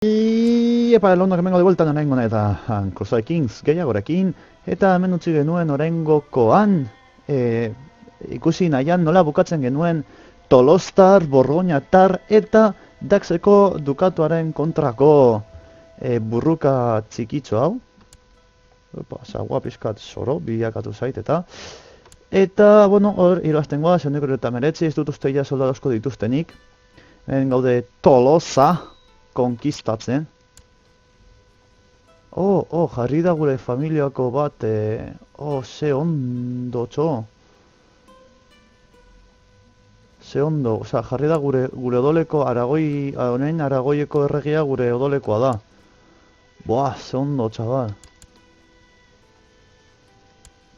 Epa, elondok hemengo de vuelta oraingo eta Crusader Kings gehiagorekin. Eta hemen utzi genuen oraingokoan ikusi nahian nola bukatzen genuen Tolostar, Borgoñatar eta Daxeko Dukatuaren kontrako burruka txikitxo hau. Opa, sagua pixkat soro, bilakatu zait eta, bueno, hor, irazten goaz, euneko eta meretzi, ez dut uste ja soldadosko dituztenik. Hemen gaude Tolosa konkistatzen. Jarri da gure familiako bat, ze ondo, txo. Ze ondo, oza, jarri da gure odoleko Aragoi, honein Aragoieko erregia gure odolekoa da. Buah, ze ondo, txabal.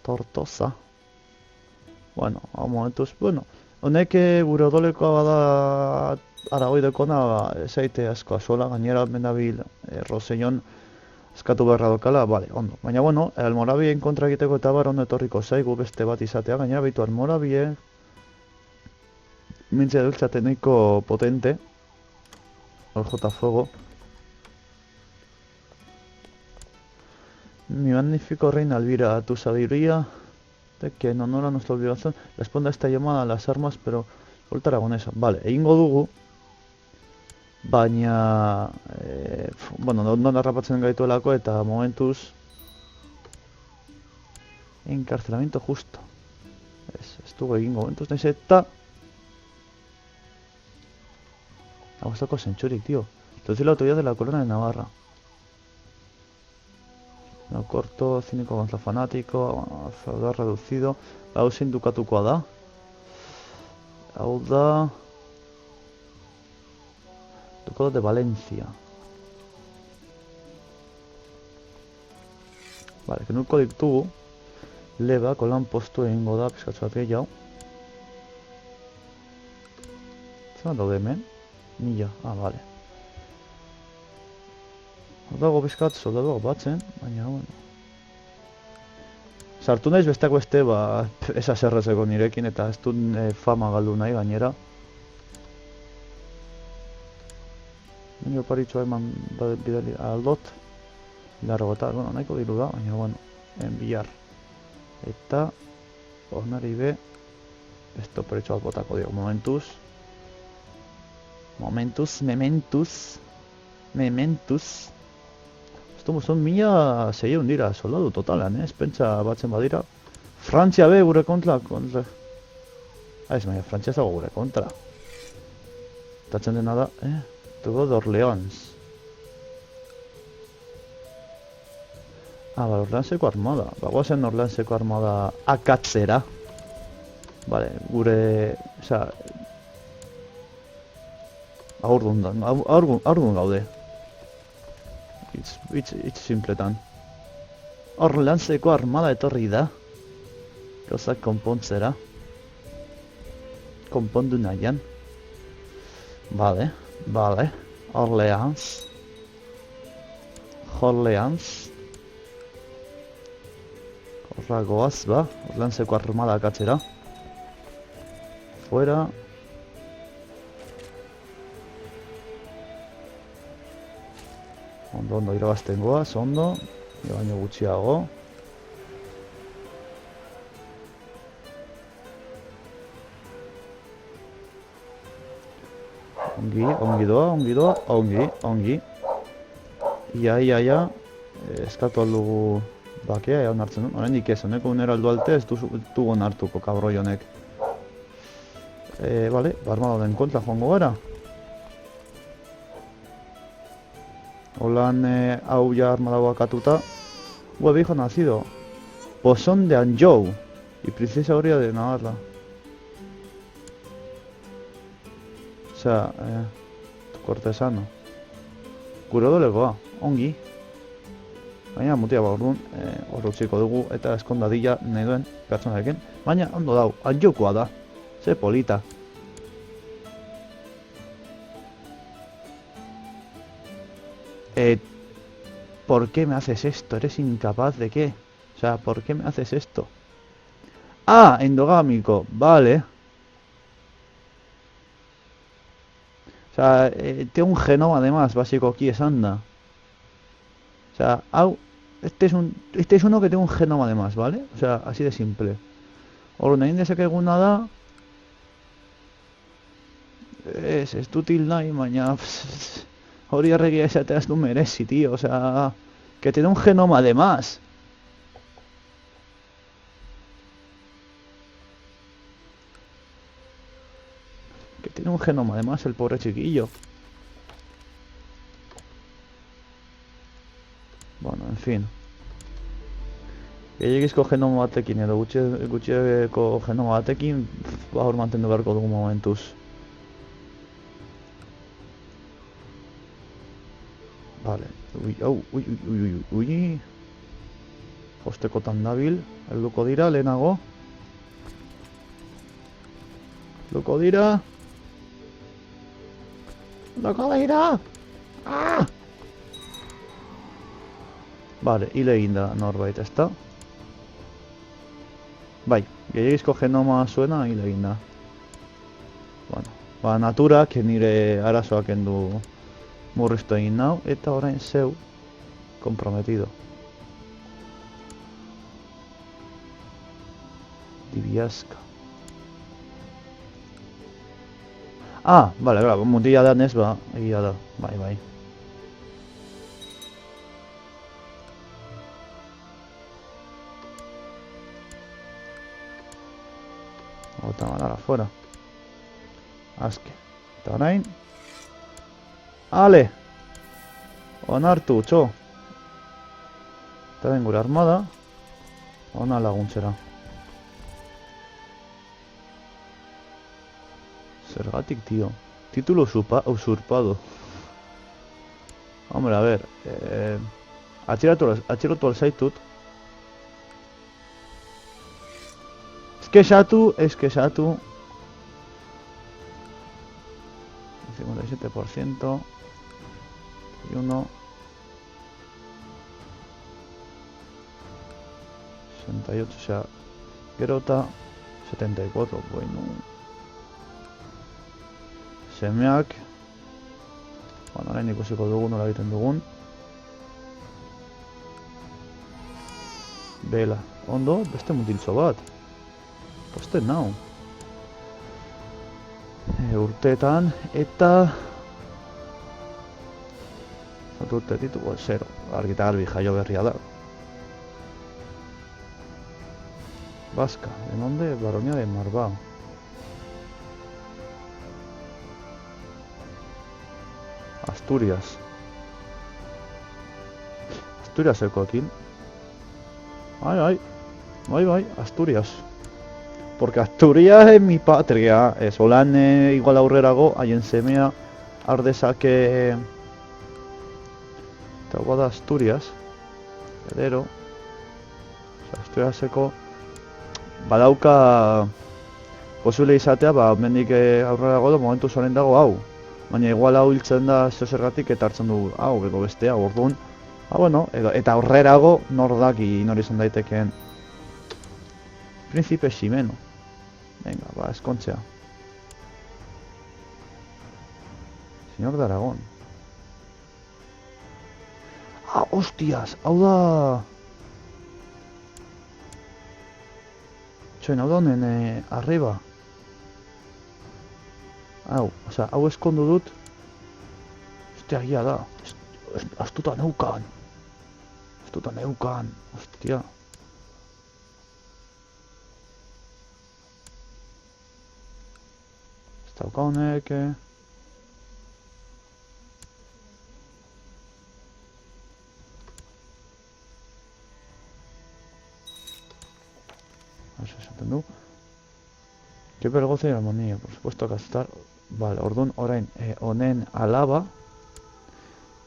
Tortosa. Bueno, hau momentuz, bueno, honek gure odolekoa bada Aragoi dekona, ezaite asko asola, gainera mendabil Rosellon eskatu beharra dokala, bale, ondo. Baina, bueno, Almorabien kontra egiteko eta bar ondo etorriko zaigu beste bat izatea, gainera behitu Almorabie mintzea dultzaten nahiko potente. Hor jota fuego. Mi magnífico reina Elvira, tu sabiduría de que en honor a nuestra obligación responda a esta llamada a las armas, pero vuelta aragonesa. Vale, egingo dugu. Baina, bueno, ondo narrapatzen gaituelako eta momentuz encarcelamiento justo. Ez dugu egingo momentuz, nahiz eta agustako zentsurik, tío. Introducir la autoridad de la corona de Navarra. No corto, cínico contra fanático, feudal reducido. Hau zein dukatukoa da. Hau da Ducado de Valencia. Vale, kenuko ditugu. Leba, kolan postu egingo da, pizkatzu bat gehiago. Zer daude hemen? Mila, vale. Dago pizkat soldadu batzen, baina, bueno. Sartu naiz besteak beste, ez aserrezeko nirekin eta ez dut fama galdu nahi gainera. Nire oparitxoa eman bidali aldot. Largo eta, bueno, nahiko diru da, baina, bueno, enbiar. Eta, honari be, beste oparitxoa botako dio, momentuz. Mementuz. Son mila zehiun dira soldadu totalan, ez pentsa batzen badira. Frantzia be gure kontra. Ez, baina Frantzia ez dago gure kontra. Tatzen dena da, Dugo de Orleans. Orleanseko armada. Bagoazen Orleanseko armada akatzera. Vale, gure, oza, aurdun gaude. Itz simpletan. Orleanseko armada etorri da. Gauzak konpontzera. Konpondu nahian. Vale. Orleans. Horra goaz, Orleanseko armada akatzera. Fuera. Ondo irabazten goaz, ondo. Baino gutxiago. Ongi. Ia. Eskatu aldugu bakea, egon hartzen dut. Horendik ez, honeko unera aldu alte ez dugu hartuko kabroi honek. Vale, armadoen kontra joango gara. Holan hau ja armadago akatuta. Hijo nacido. Bosón de Anjou. Y princesa Aurea de Navarra. O sea, cortesano. Gure odolekoa, ongi. Baina mutia orduan, hor utziko dugu eta eskondadilla nahi duen pertsonarekin. Baina ondo dau, Anjoukoa da. Ze polita. ¿Por qué me haces esto? ¿Eres incapaz de qué? O sea, ¿por qué me haces esto? Endogámico, vale. O sea, tiene un genoma además, básico aquí es anda. O sea, este es uno que tiene un genoma además, ¿vale? O sea, así de simple. Orduan, egin dezakeguna da, ez dutil nahi, baina hori arregia esatea ez du merezi, tío. O sea, que tiene un genoma además. Que tiene un genoma además el pobre chiquillo. Bueno, en fin. Gehiagizko genoma batekin edo gutxieko genoma batekin hor mantendu beharko dugu momentuz. Vale. Ui, au, ui, ui, ui, ui, ui. Jostekotan dabil. Helduko dira, lehenago. Helduko dira. Helduko dira! Ah! Vale, hil egin da norbait, ezta? Bai, gehiagizko genoma zuena hil egin da. Bueno, ba, naturak nire arazoak endu murriztu egin nau, eta orain zeu comprometido. Dibiazka. Ah, vale, claro, mutila da nez, ba, egia da, bai, bai. Bota malara fuera. Azke. Eta orain. Ale! Onartu, txo. Eta den gure armada. Ona laguntzera. Zergatik, tío. Título usurpado. Hombre, a ver. Atxilotu alzaitut. Eskesatu. 57%. Y 1. 68, o sea, gerota 74, bueno. Semeak. Bueno, orain ikusiko dugun, nola egiten dugun. Bela, ondo, beste mutiltxo bat. Posten nau. Urteetan, eta... urte ditugu, 0. Argita garbi jaio berria da. Vasca, ¿de dónde? Baronia de Marba. Asturias. Asturiasekoekin. Bai, Asturias. Porque Asturias es mi patria. Solan igual aurrerago, haien semea ardezake... Eta da Asturias. Edero. Asturiaseko... Badauka... Posible izatea, ba, mendik aurrerago da, momentu zoren dago hau. Baina igual hau hiltzen da zeosergatik eta hartzen du hau, edo bestea, orduan. Bueno, eta aurrerago nor daki nor izan daitekeen. Príncipe Ximeno. Venga, ba, eskontzea. Señor de Aragón. Ah, hostias, hau da... Txoin, hau da honen arriba. Hau, osea, hau eskondu dut. Hostia, egia da. Astuta neukan. Hostia. Ez dauka honek... Esaten du. Que vergoza y armonía, por supuesto que estar. Vale, orduan orain honen alaba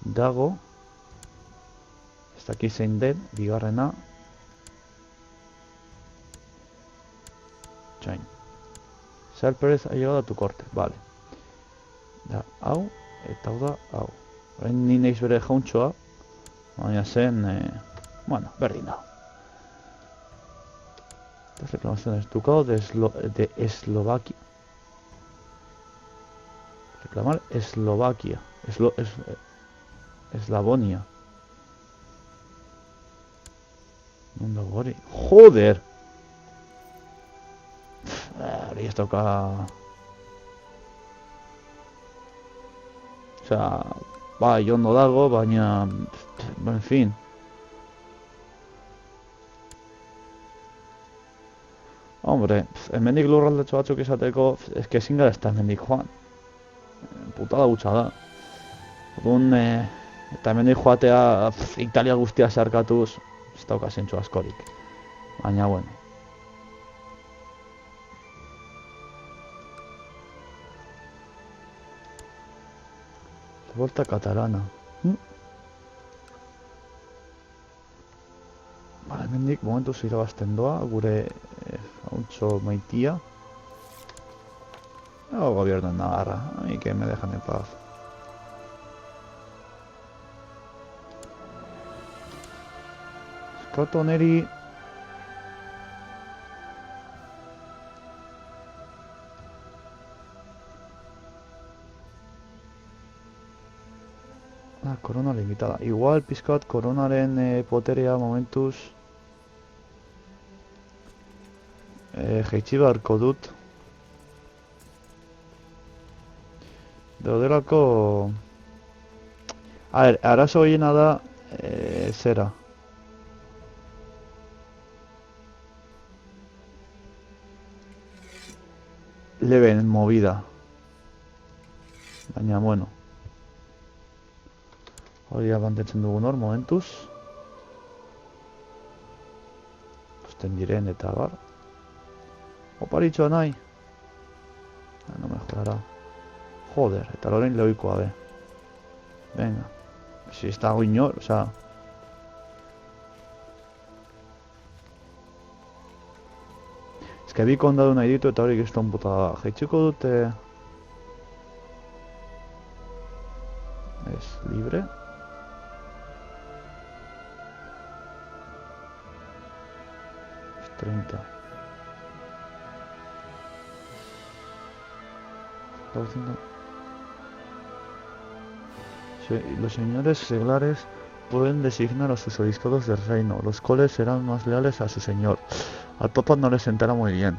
dago. Ez daki zein den, bigarrena. Txain. Sal Pérez ha llegado a tu corte, vale. Da, hau, eta hau da, hau. Orain ni neiz bere jauntxoa, baina zen, bueno, berdin da. Las reclamaciones. Ducado de Eslovaquia. Reclamar Eslovaquia. Eslavonia. Non dago hori. Joder! Hori ez dauka... Osea, bai, ondo dago, baina... En fin. Hombre, hemendik lurraldetxo batzuk izateko, eske ezin gara ez da hemendik joan. Putada gutxa da. Orduan, eta hemendik joatea Italia guztia zeharkatuz, ez dauka zentzu askorik. Baina, bueno. Volta Catalana. Ba, hemendik momentuz irabazten doa, gure hauntxo maitia. O gobierno en Navarra, a mí que me dejan en paz. Eskato neri... Ah, korona limitada. Igual pizkat koronaren poterea momentuz jaitsi beharko dut. Daudelako... A ver, arazo gehiena da zera. Leben movida. Baina, bueno. Hori abantetzen dugun hor, momentuz. Posten diren eta bar. Oparitxoa nahi. No mejorará. Joder, eta lorein lehikoa be. Venga. Si ez dago inor, osea... Ez que bi kondadu nahi ditu eta hori gizton puta da. Jaitsiko dute... Ez, libre. Ez 30. Estaba haciendo... Los señores seglares pueden designar a sus obispos del reino, los cuales serán más leales a su señor. Al papa no le sentará muy bien.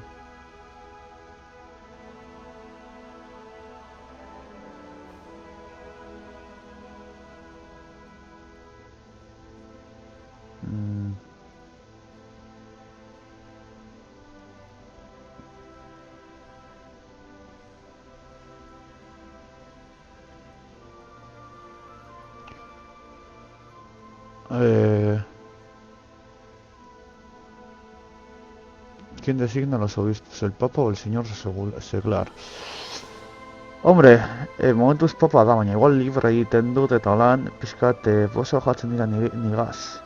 ¿Quién designa a los obispos? ¿El papa o el señor seglar? Hombre, momentuz papa da, baina igual libre egiten dut eta lan pixkat boso jatzen dira nigaz.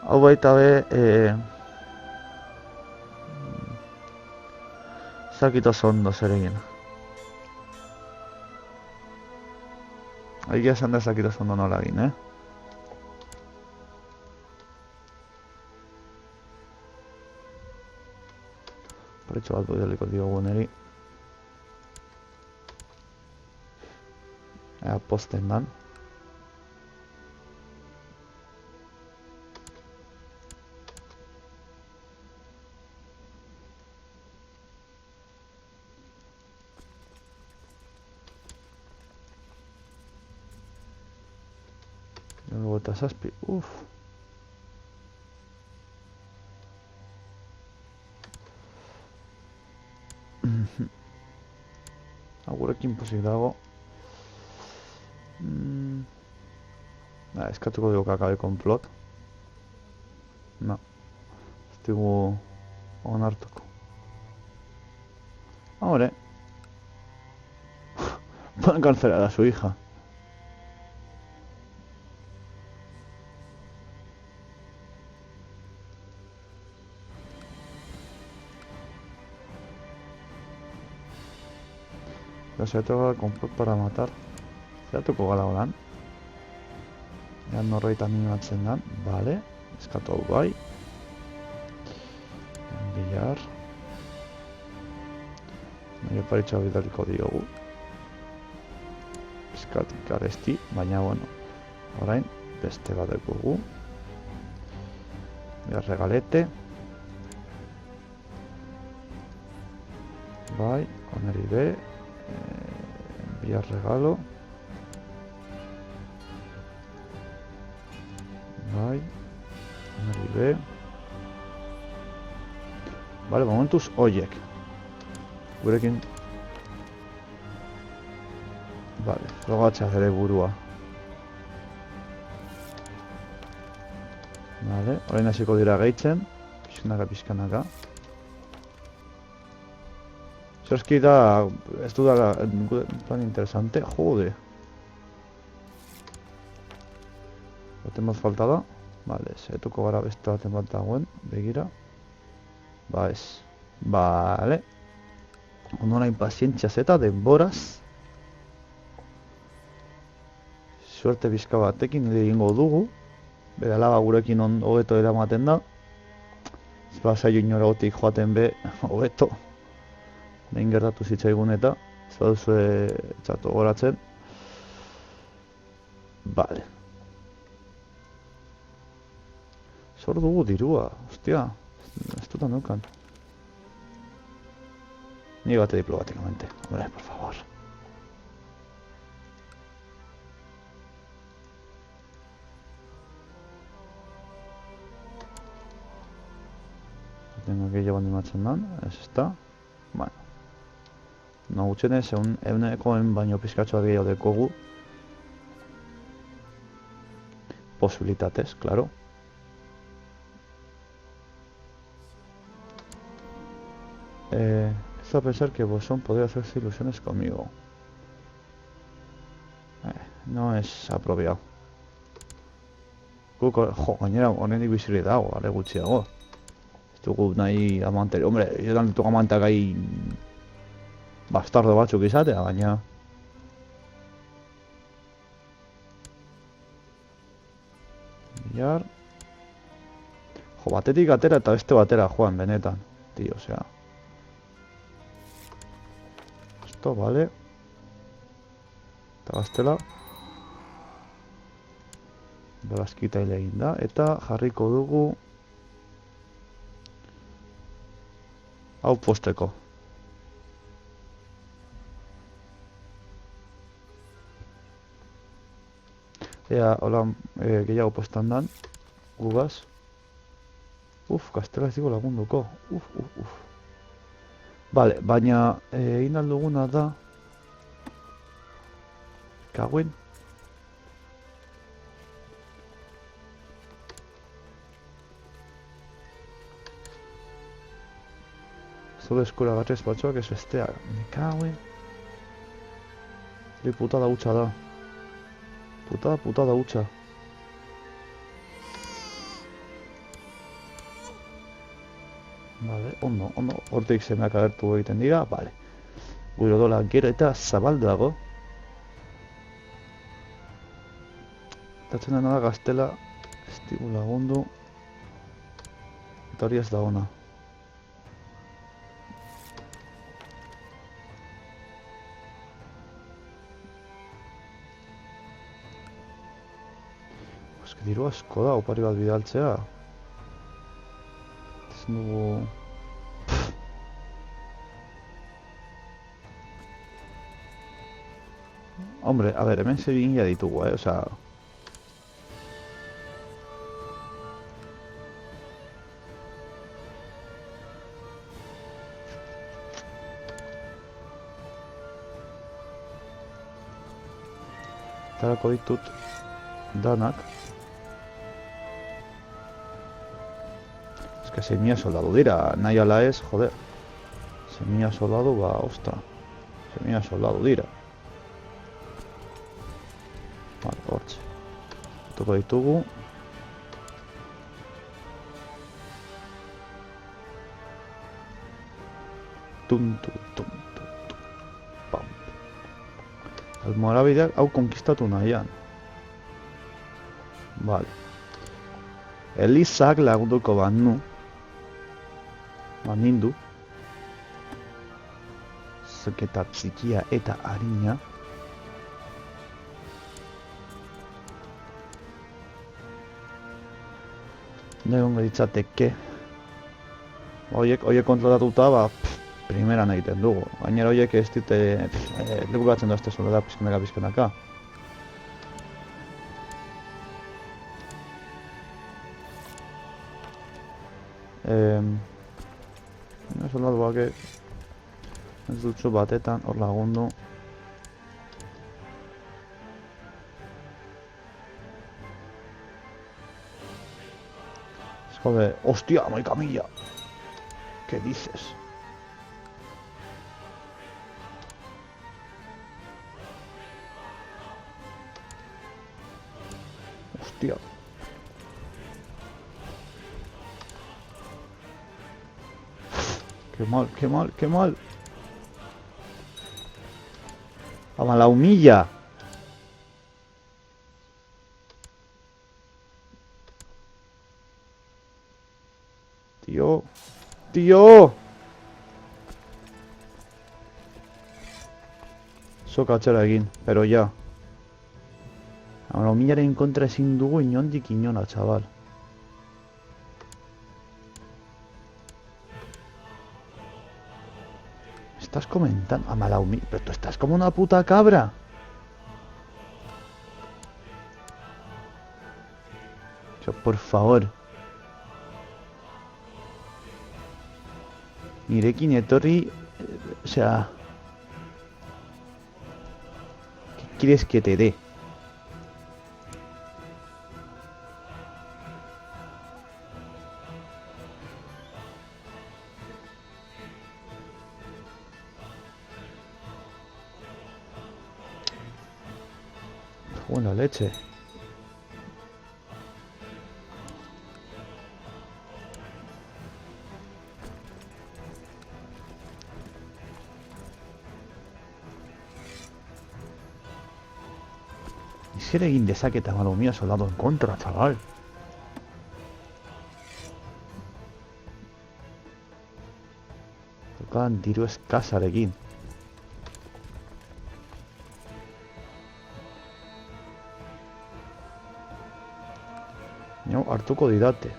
Hau baita be, zakit oso ondo zer egin. Egia esan da zakit oso ondo nola egin, Paritxo bat bidaliko diogu neri. Ea posten dan. Luego eta zazpi, Agurekin pozik dago. Eskatuko dugu kakabe konplot. No. Ez dugu onartuko. Hombre. Pueden cancelar a su hija. Se toca complot para matar. Zeratuko gara horan. Ea norreit animatzen dan. Vale. Eskatu hau bai. Enviar. Paritxa bidaliko diogu. Pizkatik garesti, baina bueno, orain beste bat dugu. Regalete. Bai, oneri be. Enviar regalo. Bai, oneri be. Vale, momentuz oiek. Gurekin. Vale, frogatzea ere burua. Vale, orain hasiko dira gehitzen. Pizkanaka. Zerski da, ez du da plan interesante, jode. Baten bat falta da. Vale, zetuko gara beste baten bat dagoen, begira. Ba ez. Vale. Onorain pazientziaz eta denboraz. Suerte bizka batekin egingo dugu. Bere alaba gurekin hobeto eramaten da. Ez bazaio inoragotik joaten be, hobeto. Behin gertatu zitzaigun eta ez baduzue txatu goratzen. Vale. Zor dugu dirua, hostia. Ez dutan dukan. Ni bate diplomáticamente. Hombre, por favor. Tengo que llevar animatzen dan, ez está. Bueno. No gutxenez, egunekoen baino pizkatxoa gehiago dekogu. Posibilitates, claro. Empiezo a pensar que Bosón podría hacerse ilusiones conmigo. No es apropiado. Jo, gainera honetik bizirri dago, ale gutxiago. Ez dugu nahi amante... Hombre, yo dan ditugu amantak gai... bastardo batzuk izatea, baina... Billar... Jo, batetik atera eta beste batera joan, benetan. Tío, osea... Esto, vale... Eta gaztela... Belazkita hile egin da, eta jarriko dugu... Hau posteko. Ea, hola, gehiago postan dan, gugaz. Gaztela ez digo lagunduko. Vale, baina egin alduguna da... Kaguen. Zode eskura gatrez batzuak ez besteak. Me kaguen. Zeri putada hutsa da. Putada hutsa. Vale, ondo. Hortik zemeak agertu egiten dira, vale. Gure dola gero eta zabalduago. Tatzen dena da gaztela ez digu lagundu. Eta hori ez da ona. Diru asko da, opari bat bidaltzea. Ez dugu... Hombre, a ver, hemen zebin ya ditugu, osea... Tarako ditut danak. Que 6.000 soldadu dira, nahi ala ez, joder. 6.000 soldadu, ba, ostra. 6.000 soldadu dira. Vale, hortxe. Tuko ditugu. Pam. Almorabideak hau konkistatu nahian. Vale. Elizak lagunduko banu. Nindu. azoketa txikia eta harina. Egongo ditzateke. Horiek kontrolatuta, ba, primeran egiten dugu. Gainera horiek ez dute, leku batzen duzte soldata pizkanaka. Soldatuak ez dutzu batetan hor lagundu. Joder, hostia, hamaika mila. ¿Qué dices? Hostia. Qué mal, qué mal, qué mal. ¡A la humilla! Tío. Tío! Soka atzera egin, pero ya. A la humillaren kontra ezin dugu inondik inona, chaval. Estás comentando... Amalaumi... Pero tú estás como una puta cabra. Yo, por favor. Nirekin etorri... O sea... ¿Qué quieres que te dé? Buena leche. Y si egin dezaketa malo mía soldado en contra, chaval. Tokan diru eskazarekin. No, hartuko didate.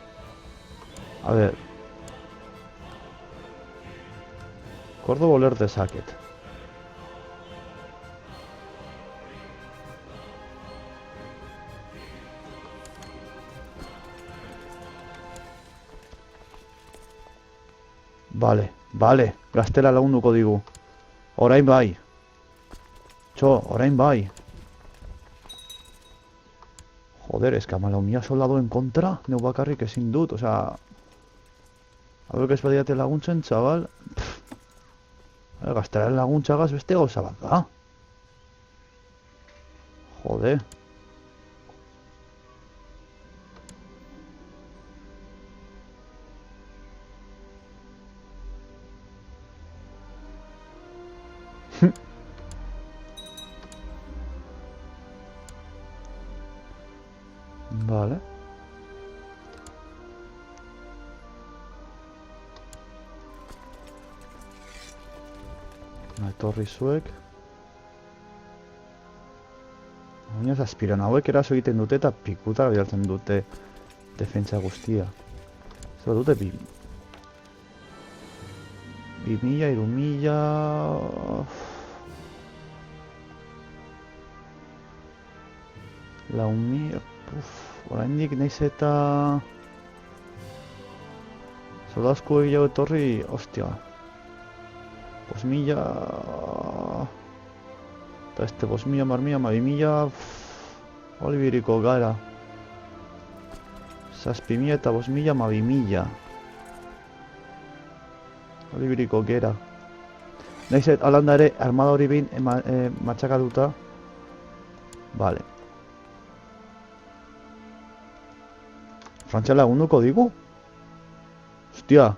A ver. Gordo boler dezaket. Vale, vale. Gaztela lagunduko digu. Orain bai. Txo, orain bai. Joder, es que amalau mia soldado en kontra. Neu bakarrik ezin dut, o sea... Hauek ez badiate laguntzen, chaval. Gaztelaren laguntzagaz beste gauza bat da. Joder. Vale. Etorri zuek. Baina zazpiran hauek eraso egiten dute eta pikuta bidaltzen dute defentsa guztia. Zer dute bi mila, iru mila... Lau mila... Oraindik nahiz eta... Soldazko egiago etorri... Ostia... 5.000... Eta este 5.000, 2.000... Olibiriko gara... 6.000 eta 5.000, 2.000... Olibiriko gera... Nahiz eta alanda ere armada hori behin matxakatuta... Vale... Frantziala lagunduko digu? Hostia...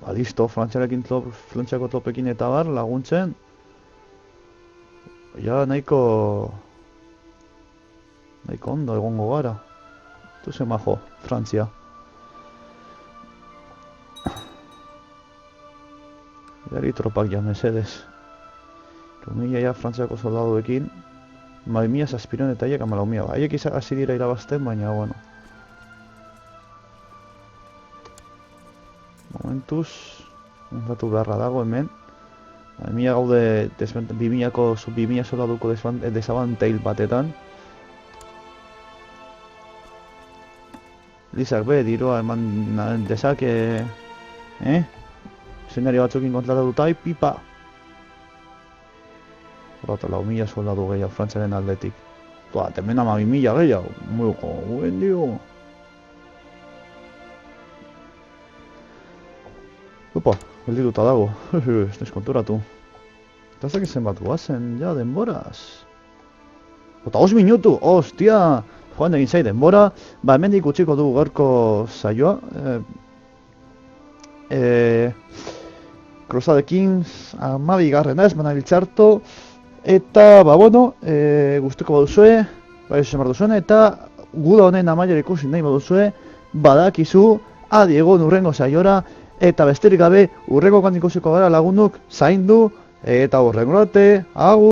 Ba, listo, Frantziako topekin eta bar, laguntzen. Ja, nahiko ondo egongo gara. Tu ze majo, Frantzia. Gari tropak ja, mesedes. 1000 ja Frantziako soldaduekin, 2000 zazpiron eta haiek 14.000. Haiek hasi dira irabazten, baina, bueno. Momentuz, ondatu beharra dago hemen. 2000 gaude 2000 soldaduko desabantail batetan. Lizak be, diroa eman dezake, Zenario batzukin kontratatuta, pipa. Horata, 4.000 soldadu gehiago Frantziaren aldetik. Toa, temen 12.000 gehiago. Muiko, guen dio. Opa, geldituta dago. Ez naiz konturatu. Eta ez dakit zenbat guazen, ja, denboraz. Eta 5 minutu, ostia! Joan egin zai denbora. Ba, hemendik utziko dugu gaurko saioa. Crusade Kings 12. ez, manabiltzarto. Eta, ba, bueno, guztuko baduzue, bai esan duzuen, eta guda honen amaiera ikusi nahi baduzue, badakizu, adi egon urrengo saiora, eta besterik gabe, urrengo kan ikusiko gara lagunuk, zaindu, eta urrengo arte, agur!